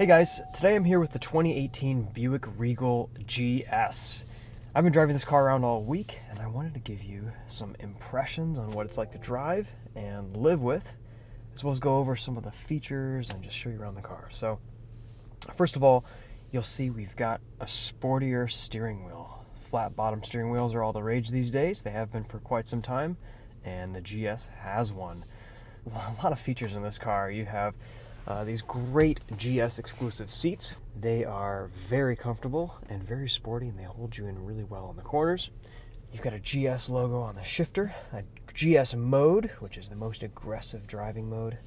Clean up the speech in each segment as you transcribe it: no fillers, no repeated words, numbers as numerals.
Hey guys, today I'm here with the 2018 Buick Regal GS. I've been driving this car around all week and I wanted to give you some impressions on what it's like to drive and live with, as well as go over some of the features and just show you around the car. So, first of all, you'll see we've got a sportier steering wheel. Flat bottom steering wheels are all the rage these days. They have been for quite some time, and the GS has one. A lot of features in this car. You have these great GS exclusive seats. They are very comfortable and very sporty, and they hold you in really well in the corners. You've got a GS logo on the shifter, a GS mode, which is the most aggressive driving mode,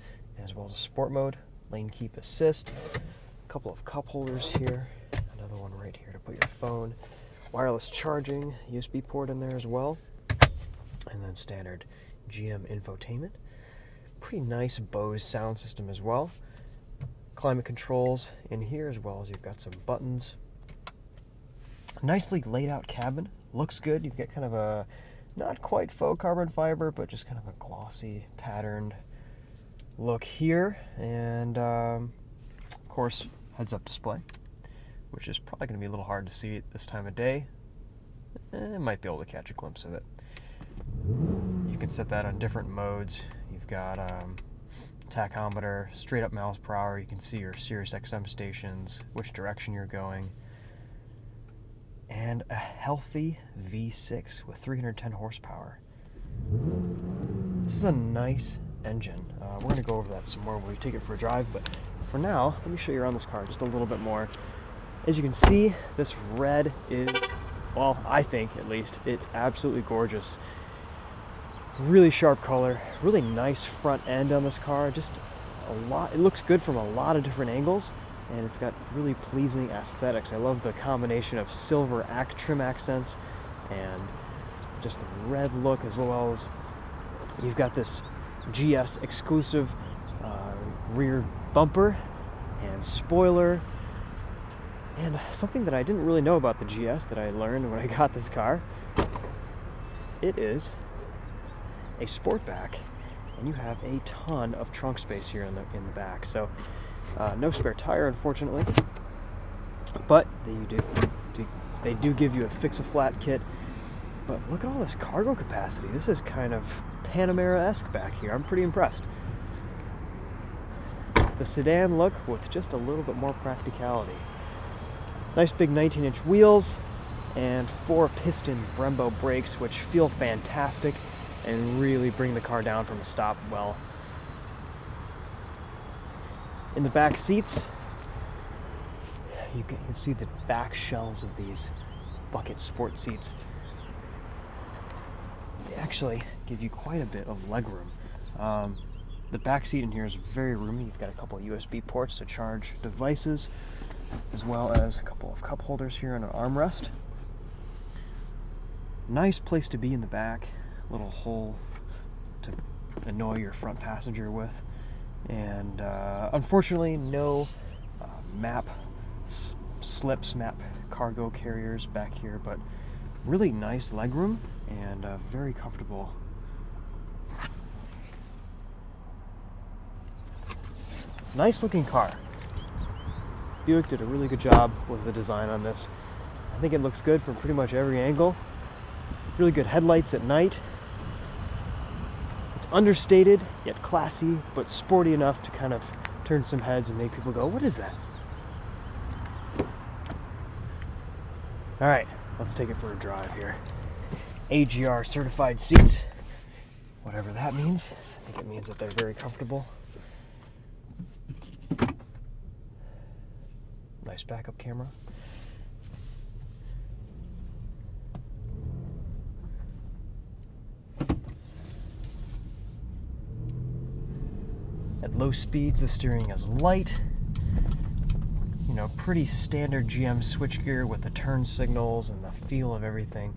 as well as a sport mode, lane keep assist, a couple of cup holders here, another one right here to put your phone, wireless charging, USB port in there as well, and then standard GM infotainment. Pretty nice Bose sound system as well. Climate controls in here, as well as you've got some buttons. Nicely laid out cabin. Looks good. You've got kind of a, not quite faux carbon fiber, but just kind of a glossy, patterned look here. And of course, heads-up display, which is probably going to be a little hard to see at this time of day. Might be able to catch a glimpse of it. You can set that on different modes. You've got tachometer, straight up miles per hour. You can see your Sirius XM stations, which direction you're going, and a healthy V6 with 310 horsepower. This is a nice engine. We're going to go over that some more when we take it for a drive, but for now, let me show you around this car just a little bit more. As you can see, this red is, well, I think at least, it's absolutely gorgeous. Really sharp color, really nice front end on this car. Just a lot, it looks good from a lot of different angles, and it's got really pleasing aesthetics. I love the combination of silver trim accents and just the red look, as well as you've got this GS exclusive rear bumper and spoiler. And something that I didn't really know about the GS that I learned when I got this car, it is a Sportback, and you have a ton of trunk space here in the back. So no spare tire, unfortunately, but they do give you a fix-a-flat kit. But look at all this cargo capacity. This is kind of Panamera-esque back here. I'm pretty impressed. The sedan look with just a little bit more practicality. Nice big 19-inch wheels and 4-piston Brembo brakes, which feel fantastic and really bring the car down from a stop well. In the back seats, you can see the back shells of these bucket sport seats. They actually give you quite a bit of legroom. The back seat in here is very roomy. You've got a couple of USB ports to charge devices, as well as a couple of cup holders here and an armrest. Nice place to be in the back. Little hole to annoy your front passenger with, and unfortunately no map cargo carriers back here, but really nice legroom and very comfortable. Nice looking car. Buick did a really good job with the design on this. I think it looks good from pretty much every angle. Really good headlights at night. It's understated, yet classy, but sporty enough to kind of turn some heads and make people go, what is that? All right, let's take it for a drive here. AGR certified seats, whatever that means. I think it means that they're very comfortable. Nice backup camera. At low speeds, the steering is light. You know, pretty standard GM switchgear with the turn signals and the feel of everything.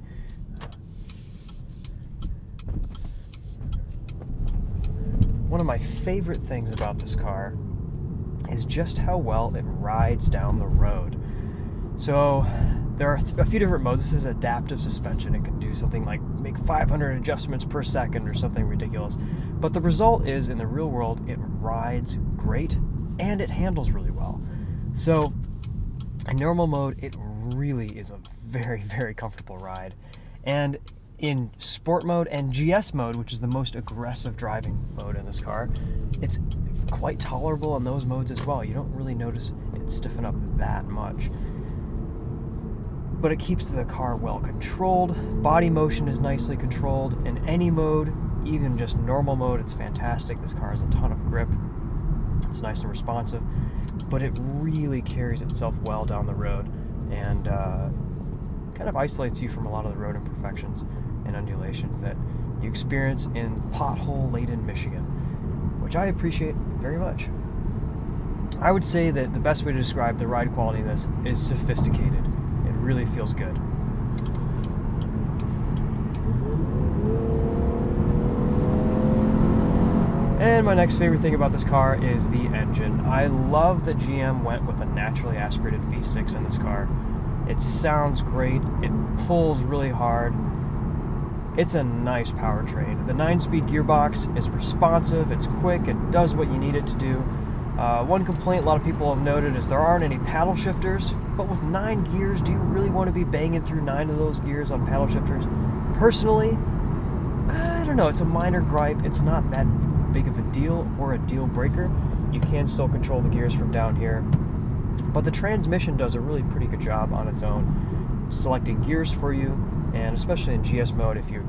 One of my favorite things about this car is just how well it rides down the road. So there are a few different modes. This is adaptive suspension. It can do something like make 500 adjustments per second or something ridiculous. But the result is, in the real world, it rides great and it handles really well. So in normal mode, it really is a very, very comfortable ride. And in sport mode and GS mode, which is the most aggressive driving mode in this car, it's quite tolerable in those modes as well. You don't really notice it stiffen up that much. But it keeps the car well controlled. Body motion is nicely controlled in any mode, even just normal mode. It's fantastic. This car has a ton of grip. It's nice and responsive, but it really carries itself well down the road and kind of isolates you from a lot of the road imperfections and undulations that you experience in pothole-laden Michigan, which I appreciate very much. I would say that the best way to describe the ride quality in this is sophisticated. It really feels good. And my next favorite thing about this car is the engine. I love that GM went with a naturally aspirated V6 in this car. It sounds great. It pulls really hard. It's a nice powertrain. The 9-speed gearbox is responsive, it's quick, it does what you need it to do. One complaint a lot of people have noted is there aren't any paddle shifters, but with 9 gears, do you really want to be banging through 9 of those gears on paddle shifters? Personally, I don't know, it's a minor gripe. It's not that big of a deal or a deal breaker. You can still control the gears from down here, but the transmission does a really pretty good job on its own, selecting gears for you, and especially in GS mode, if you're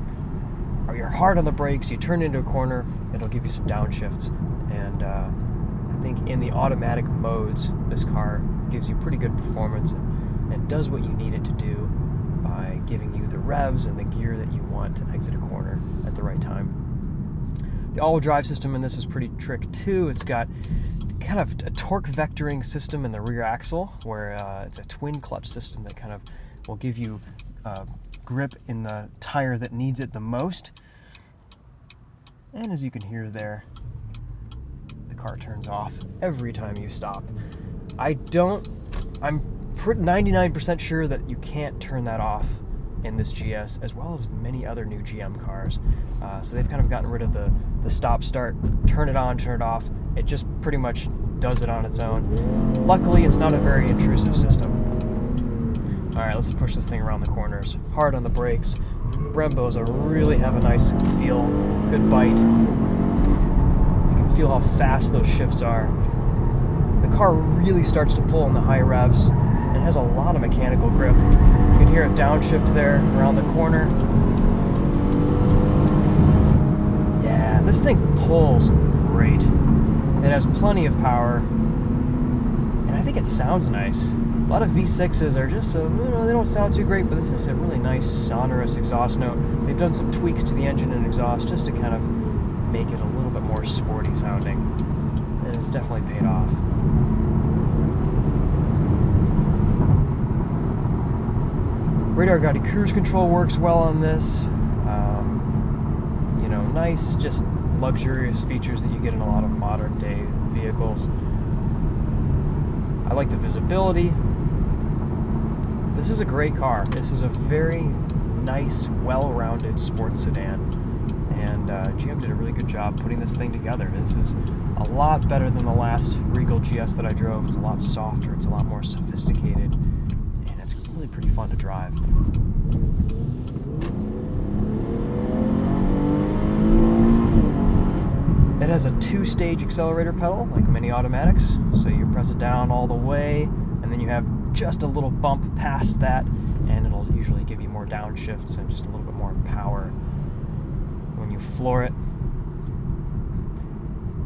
hard on the brakes, you turn into a corner, it'll give you some downshifts. And I think in the automatic modes, this car gives you pretty good performance and does what you need it to do by giving you the revs and the gear that you want to exit a corner at the right time. The all-wheel drive system in this is pretty trick too. It's got kind of a torque vectoring system in the rear axle where it's a twin clutch system that kind of will give you grip in the tire that needs it the most. And as you can hear there, the car turns off every time you stop. I'm 99% sure that you can't turn that off in this GS, as well as many other new GM cars. So they've kind of gotten rid of the stop start, turn it on, turn it off. It just pretty much does it on its own. Luckily, it's not a very intrusive system. All right, let's push this thing around the corners. Hard on the brakes. Brembos really have a nice feel, good bite. You can feel how fast those shifts are. The car really starts to pull in the high revs and has a lot of mechanical grip. You can hear a downshift there around the corner. Yeah, this thing pulls great. It has plenty of power, and I think it sounds nice. A lot of V6s are just, they don't sound too great, but this is a really nice sonorous exhaust note. They've done some tweaks to the engine and exhaust just to kind of make it a little bit more sporty sounding, and it's definitely paid off. Radar guided cruise control works well on this. Nice, just luxurious features that you get in a lot of modern day vehicles. I like the visibility. This is a great car. This is a very nice, well-rounded sports sedan, and GM did a really good job putting this thing together. This is a lot better than the last Regal GS that I drove. It's a lot softer, it's a lot more sophisticated, and it's really pretty fun to drive. It has a 2-stage accelerator pedal, like many automatics, so you press it down all the way, and then you have just a little bump past that, and it'll usually give you more downshifts and just a little bit more power when you floor it.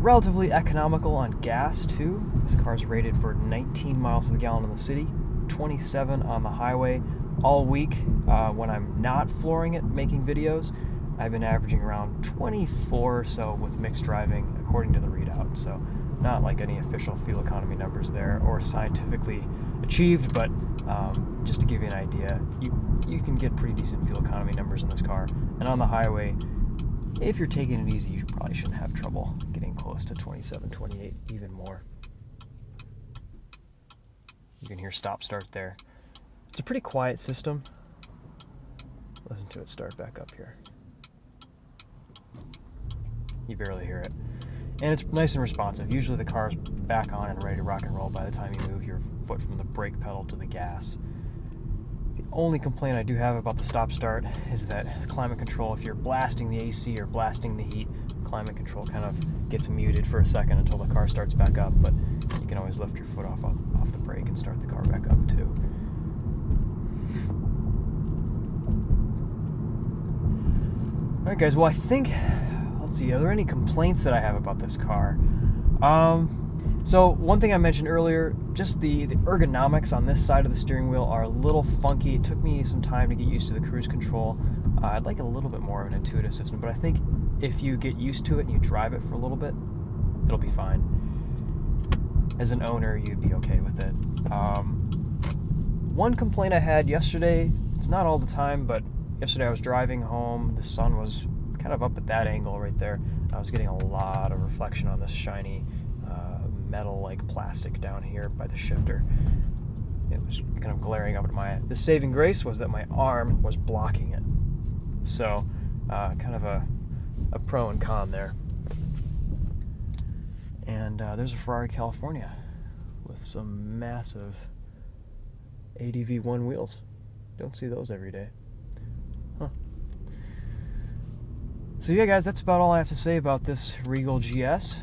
Relatively economical on gas too. This car's rated for 19 miles to the gallon in the city, 27 on the highway. All week when I'm not flooring it, making videos, I've been averaging around 24 or so with mixed driving according to the readout. So not like any official fuel economy numbers there or scientifically achieved, but just to give you an idea, you can get pretty decent fuel economy numbers in this car. And on the highway, if you're taking it easy, you probably shouldn't have trouble getting close to 27, 28, even more. You can hear stop start there. It's a pretty quiet system. Listen to it start back up here. You barely hear it. And it's nice and responsive. Usually the car's back on and ready to rock and roll by the time you move your foot from the brake pedal to the gas. The only complaint I do have about the stop-start is that climate control, if you're blasting the AC or blasting the heat, climate control kind of gets muted for a second until the car starts back up, but you can always lift your foot off the brake and start the car back up too. Alright guys, well I think, let's see, are there any complaints that I have about this car? So one thing I mentioned earlier, just the ergonomics on this side of the steering wheel are a little funky. It took me some time to get used to the cruise control. I'd like a little bit more of an intuitive system, but I think if you get used to it and you drive it for a little bit, it'll be fine. As an owner, you'd be okay with it. One complaint I had yesterday, it's not all the time, but yesterday I was driving home, the sun was kind of up at that angle right there. I was getting a lot of reflection on this shiny metal-like plastic down here by the shifter. It was kind of glaring up at my eye. The saving grace was that my arm was blocking it. So, kind of a pro and con there. And there's a Ferrari California with some massive ADV1 wheels. Don't see those every day. Huh. So yeah guys, that's about all I have to say about this Regal GS.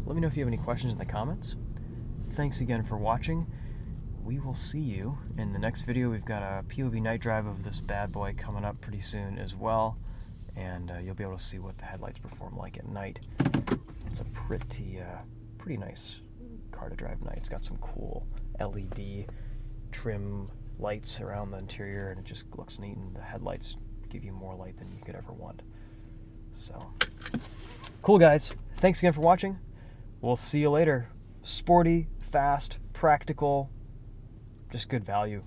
Let me know if you have any questions in the comments. Thanks again for watching. We will see you in the next video. We've got a POV night drive of this bad boy coming up pretty soon as well, and you'll be able to see what the headlights perform like at night. It's a pretty nice car to drive at night. It's got some cool LED trim lights around the interior, and it just looks neat, and the headlights give you more light than you could ever want. So, cool guys. Thanks again for watching. We'll see you later. Sporty, fast, practical, just good value.